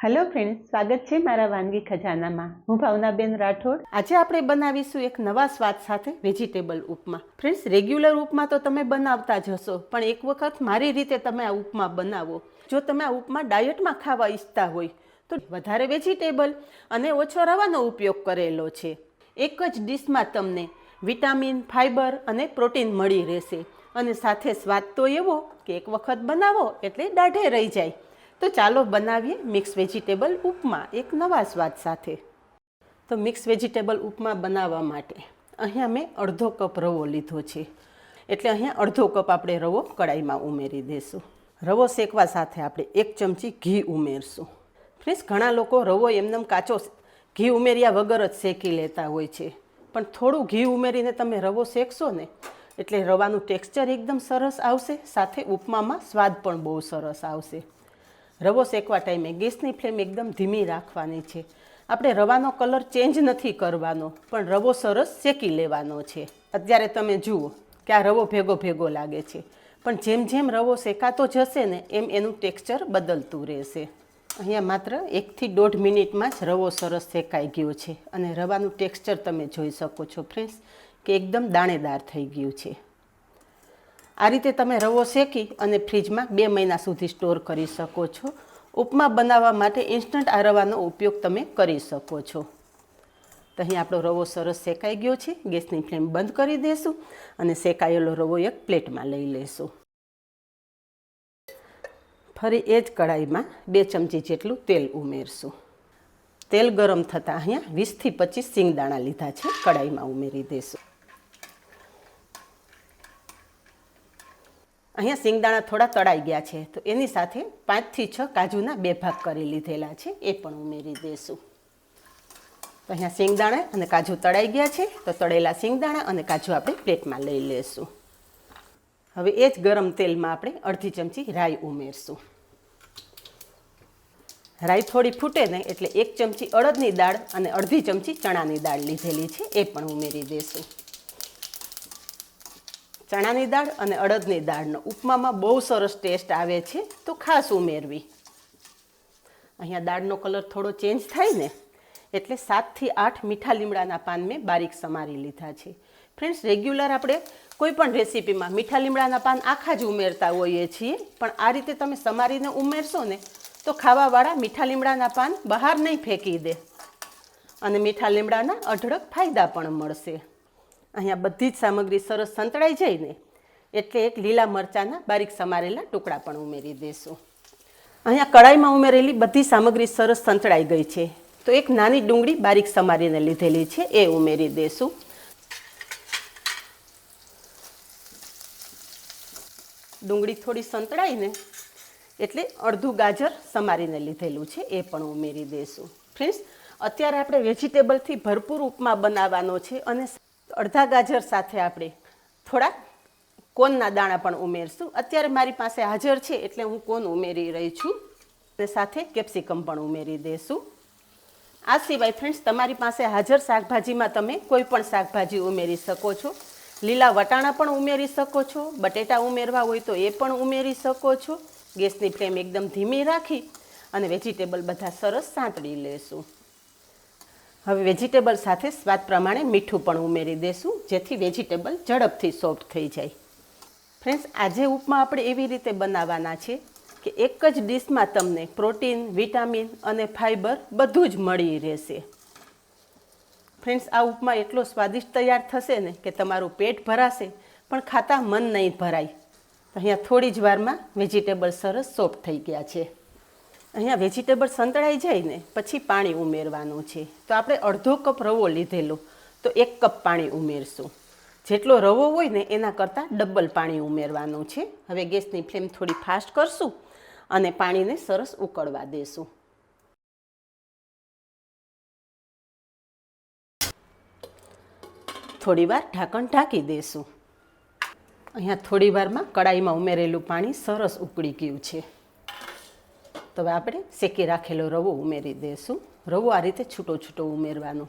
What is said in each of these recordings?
Hello friends, સ્વાગત છે મારા વાનગી ખજાનામાં. હું ભાવનાબેન રાઠોડ. આજે આપણે બનાવીશું એક નવા સ્વાદ સાથે વેજીટેબલ ઉપમા. ફ્રેન્ડ્સ, રેગ્યુલર ઉપમા તો તમે બનાવતા જ હશો, પણ એક વખત મારી રીતે તમે આ ઉપમા બનાવો. જો તમે આ ઉપમા ડાયટમાં ખાવા ઈચ્છતા હોય તો વધારે વેજીટેબલ અને ઓછો રવાનો ઉપયોગ કરેલો છે. એક જ ડીશમાં તમને વિટામિન, ફાઇબર અને પ્રોટીન મળી રહેશે અને સાથે સ્વાદ તો એવો કે એક વખત બનાવો એટલે દાઢે રહી જાય. તો ચાલો બનાવીએ મિક્સ વેજીટેબલ ઉપમા એક નવા સ્વાદ સાથે. તો મિક્સ વેજીટેબલ ઉપમા બનાવવા માટે અહીંયા મેં અડધો કપ રવો લીધો છે. એટલે અહીંયા અડધો કપ આપણે રવો કડાઈમાં ઉમેરી દઈશું. રવો શેકવા સાથે આપણે 1 ચમચી ઘી ઉમેરશું. ફ્રેન્ડ્સ, ઘણા લોકો રવો એમનેમ કાચો ઘી ઉમેર્યા વગર જ શેકી લેતા હોય છે, પણ થોડું ઘી ઉમેરીને તમે રવો શેકશો ને એટલે રવાનું ટેક્સચર એકદમ સરસ આવશે, સાથે ઉપમામાં સ્વાદ પણ બહુ સરસ આવશે. રવો શેકવા ટાઈમે ગેસની ફ્લેમ એકદમ ધીમી રાખવાની છે. આપણે રવાનો કલર ચેન્જ નથી કરવાનો, પણ રવો સરસ શેકી લેવાનો છે. અત્યારે તમે જુઓ કે આ રવો ભેગો ભેગો લાગે છે, પણ જેમ જેમ રવો શેકાતો જશે ને એમ એનું ટેક્સચર બદલતું રહેશે. અહીંયા માત્ર 1 થી 1.5 મિનિટમાં જ રવો સરસ શેકાઈ ગયો છે અને રવાનું ટેક્સચર તમે જોઈ શકો છો ફ્રેન્ડ્સ કે એકદમ દાણેદાર થઈ ગયું છે. આ રીતે તમે રવો શેકી અને ફ્રીજમાં 2 મહિના સુધી સ્ટોર કરી શકો છો. ઉપમા બનાવવા માટે ઇન્સ્ટન્ટ આ રવાનો ઉપયોગ તમે કરી શકો છો. તો અહીં આપણો રવો સરસ શેકાઈ ગયો છે. ગેસની ફ્લેમ બંધ કરી દઈશું અને શેકાયેલો રવો એક પ્લેટમાં લઈ લઈશું. ફરી એ જ કડાઈમાં 2 ચમચી જેટલું તેલ ઉમેરશું. તેલ ગરમ થતાં અહીંયા 20 થી 25 સિંગદાણા લીધા છે, કડાઈમાં ઉમેરી દઈશું. અહીંયા સિંગદાણા થોડા તળાઈ ગયા છે, તો એની સાથે 5 થી 6 કાજુના 2 ભાગ કરી લીધેલા છે, એ પણ ઉમેરી દઈશું. તો અહીંયા સિંગદાણા અને કાજુ તળાઈ ગયા છે, તો તળેલા સિંગદાણા અને કાજુ આપણે પ્લેટમાં લઈ લઈશું. હવે એ જ ગરમ તેલમાં આપણે અડધી ચમચી રાઈ ઉમેરશું. રાઈ થોડી ફૂટે ને એટલે 1 ચમચી અડદની દાળ અને અડધી ચમચી ચણાની દાળ લીધેલી છે, એ પણ ઉમેરી દઈશું. ચણાની દાળ અને અડદની દાળનો ઉપમામાં બહુ સરસ ટેસ્ટ આવે છે, તો ખાસ ઉમેરવી. અહીંયા દાળનો કલર થોડો ચેન્જ થાય ને એટલે 7 થી 8 મીઠા લીમડાના પાન મેં બારીક સમારી લીધા છે. ફ્રેન્ડ્સ, રેગ્યુલર આપણે કોઈ પણ રેસીપીમાં મીઠા લીમડાના પાન આખા જ ઉમેરતા હોઈએ છીએ, પણ આ રીતે તમે સમારીને ઉમેરશો ને તો ખાવાવાળા મીઠા લીમડાના પાન બહાર નહીં ફેંકી દે અને મીઠા લીમડાના અઢળક ફાયદા પણ મળશે. અહીંયા બધી જ સામગ્રી સરસ સંતળાઈ જાય ને એટલે એક લીલા મરચાંના બારીક સમારેલા ટુકડા પણ ઉમેરી દઈશું. અહીંયા કડાઈમાં ઉમેરેલી બધી સામગ્રી સરસ સંતળાઈ ગઈ છે, તો એક નાની ડુંગળી બારીક સમારીને લીધેલી છે, એ ઉમેરી દઈશું. ડુંગળી થોડી સંતળાઈ ને એટલે અડધું ગાજર સમારીને લીધેલું છે, એ પણ ઉમેરી દઈશું. ફ્રેન્ડ્સ, અત્યારે આપણે વેજીટેબલથી ભરપૂર ઉપમા બનાવવાનો છે અને અડધા ગાજર સાથે આપણે થોડા કોનના દાણા પણ ઉમેરશું. અત્યારે મારી પાસે હાજર છે એટલે હું કોન ઉમેરી રહી છું અને સાથે કેપ્સિકમ પણ ઉમેરી દઈશું. આ સિવાય ફ્રેન્ડ્સ, તમારી પાસે હાજર શાકભાજીમાં તમે કોઈ પણ શાકભાજી ઉમેરી શકો છો. લીલા વટાણા પણ ઉમેરી શકો છો, બટેટા ઉમેરવા હોય તો એ પણ ઉમેરી શકો છો. ગેસની ફ્લેમ એકદમ ધીમી રાખી અને વેજીટેબલ બધા સરસ સાંતળી લેશું. હવે વેજીટેબલ સાથે સ્વાદ પ્રમાણે મીઠું પણ ઉમેરી દઈશું, જેથી વેજીટેબલ ઝડપથી સોફ્ટ થઈ જાય. ફ્રેન્ડ્સ, આજે ઉપમા આપણે એવી રીતે બનાવવાના છે કે એક જ ડીશમાં તમને પ્રોટીન, વિટામિન અને ફાઇબર બધું જ મળી રહેશે. ફ્રેન્ડ્સ, આ ઉપમા એટલો સ્વાદિષ્ટ તૈયાર થશે ને કે તમારું પેટ ભરાશે પણ ખાતા મન નહીં ભરાય. અહીંયા થોડી જ વારમાં વેજીટેબલ સરસ સોફ્ટ થઈ ગયા છે. અહીંયા વેજીટેબલ સંતળાઈ જાય ને પછી પાણી ઉમેરવાનું છે. તો આપણે અડધો કપ રવો લીધેલો, તો 1 કપ પાણી ઉમેરશું. જેટલો રવો હોય ને એના કરતાં ડબલ પાણી ઉમેરવાનું છે. હવે ગેસની ફ્લેમ થોડી ફાસ્ટ કરશું અને પાણીને સરસ ઉકળવા દેશું. થોડીવાર ઢાંકણ ઢાંકી દઈશું. અહીંયા થોડી વારમાં કડાઈમાં ઉમેરેલું પાણી સરસ ઉકળી ગયું છે. તો હવે આપણે શેકી રાખેલો રવો ઉમેરી દઈશું. રવો આ રીતે છૂટો છૂટો ઉમેરવાનો.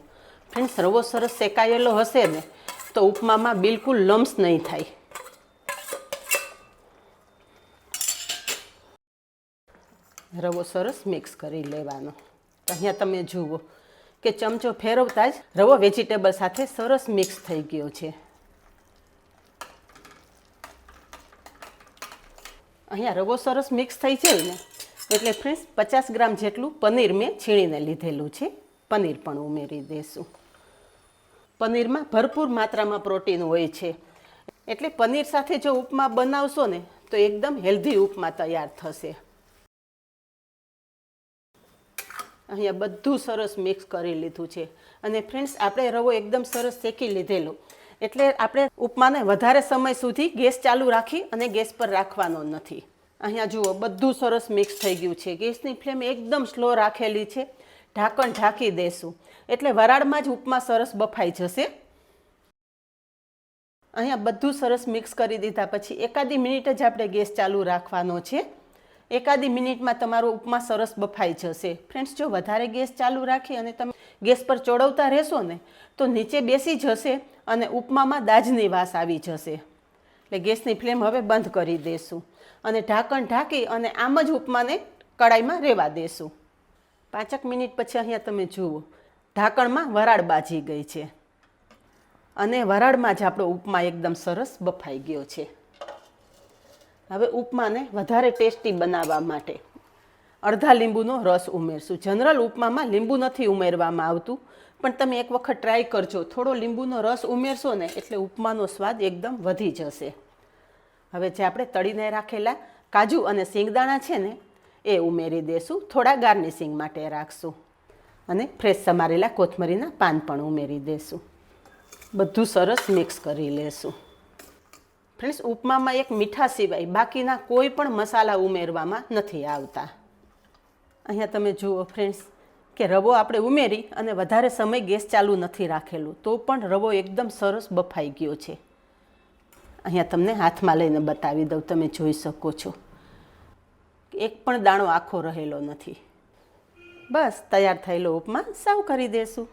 ફ્રેન્ડ્સ, રવો સરસ શેકાયેલો હશે ને તો ઉપમામાં બિલકુલ લમ્સ નહીં થાય. રવો સરસ મિક્સ કરી લેવાનો. અહીંયા તમે જુઓ કે ચમચો ફેરવતા જ રવો વેજીટેબલ સાથે સરસ મિક્સ થઈ ગયો છે. અહીંયા રવો સરસ મિક્સ થઈ જાય ને એટલે ફ્રેન્ડ્સ 50 ગ્રામ જેટલું પનીર મેં છીણીને લીધેલું છે. પનીર પણ ઉમેરી દઈશું. પનીરમાં ભરપૂર માત્રામાં પ્રોટીન હોય છે એટલે પનીર સાથે જો ઉપમા બનાવશો ને તો એકદમ હેલ્ધી ઉપમા તૈયાર થશે. અહીંયા બધું સરસ મિક્સ કરી લીધું છે અને ફ્રેન્ડ્સ આપણે રવો એકદમ સરસ શેકી લીધેલો એટલે આપણે ઉપમાને વધારે સમય સુધી ગેસ ચાલુ રાખી અને ગેસ પર રાખવાનો નથી. અહીંયા જુઓ બધું સરસ મિક્સ થઈ ગયું છે. ગેસની ફ્લેમ એકદમ સ્લો રાખેલી છે. ઢાંકણ ઢાંકી દેશું એટલે વરાળમાં જ ઉપમા સરસ બફાઈ જશે. અહીંયા બધું સરસ મિક્સ કરી દીધા પછી એકાદી મિનિટ જ આપણે ગેસ ચાલુ રાખવાનો છે. એકાદી મિનિટમાં તમારો ઉપમા સરસ બફાઈ જશે. ફ્રેન્ડ્સ, જો વધારે ગેસ ચાલુ રાખી અને તમે ગેસ પર ચોળવતા રહેશો ને તો નીચે બેસી જશે અને ઉપમામાં દાજની વાસ આવી જશે. એટલે ગેસની ફ્લેમ હવે બંધ કરી દેશું અને ઢાંકણ ઢાંકી અને આમ જ ઉપમાને કડાઈમાં રહેવા દેશું. 5 મિનિટ પછી અહીંયા તમે જુઓ ઢાંકણમાં વરાળ બાજી ગઈ છે અને વરાળમાં જ આપણો ઉપમા એકદમ સરસ બફાઈ ગયો છે. હવે ઉપમાને વધારે ટેસ્ટી બનાવવા માટે અડધા લીંબુનો રસ ઉમેરશું. જનરલ ઉપમામાં લીંબુ નથી ઉમેરવામાં આવતું પણ તમે એક વખત ટ્રાય કરજો. થોડો લીંબુનો રસ ઉમેરશો ને એટલે ઉપમાનો સ્વાદ એકદમ વધી જશે. હવે જે આપણે તળીને રાખેલા કાજુ અને સિંગદાણા છે ને એ ઉમેરી દેશું. થોડા ગાર્નિશિંગ માટે રાખશું અને ફ્રેશ સમારેલા કોથમરીના પાન પણ ઉમેરી દેશું. બધું સરસ મિક્સ કરી લેશું. ફ્રેન્ડ્સ, ઉપમામાં એક મીઠા સિવાય બાકીના કોઈ પણ મસાલા ઉમેરવામાં નથી આવતા. અહીંયા તમે જુઓ ફ્રેન્ડ્સ કે રવો આપણે ઉમેરી અને વધારે સમય ગેસ ચાલુ નથી રાખેલું તો પણ રવો એકદમ સરસ બફાઈ ગયો છે. અહીંયા તમને હાથમાં લઈને બતાવી દઉં. તમે જોઈ શકો છો એક પણ દાણો આખો રહેલો નથી. બસ તૈયાર થયેલો ઉપમા સર્વ કરી દેશું.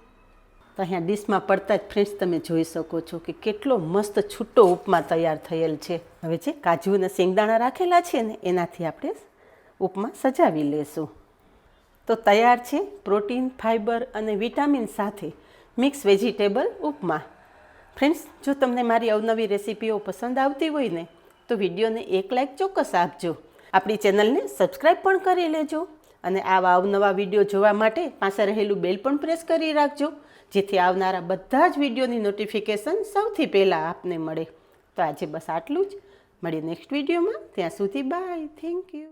તો અહીંયા ડીશમાં પડતા જ ફ્રેન્ડ્સ તમે જોઈ શકો છો કે કેટલો મસ્ત છૂટો ઉપમા તૈયાર થયેલ છે. હવે જે કાજુ અને શેંગદાણા રાખેલા છે ને એનાથી આપણે ઉપમા સજાવી લેશું. તો તૈયાર છે પ્રોટીન, ફાઇબર અને વિટામિન સાથે મિક્સ વેજીટેબલ ઉપમા. ફ્રેન્ડ્સ, જો તમને મારી અવનવી રેસીપીઓ પસંદ આવતી હોય ને તો વિડીયોને એક લાઇક ચોક્કસ આપજો. આપણી ચેનલને સબસ્ક્રાઈબ પણ કરી લેજો અને આવા અવનવા વિડીયો જોવા માટે પાસે રહેલું બેલ પણ પ્રેસ કરી રાખજો જેથી આવનારા બધા જ વિડીયોની નોટિફિકેશન સૌથી પહેલાં આપને મળે. તો આજે બસ આટલું જ. મળીએ નેક્સ્ટ વિડીયોમાં. ત્યાં સુધી બાય. Thank you.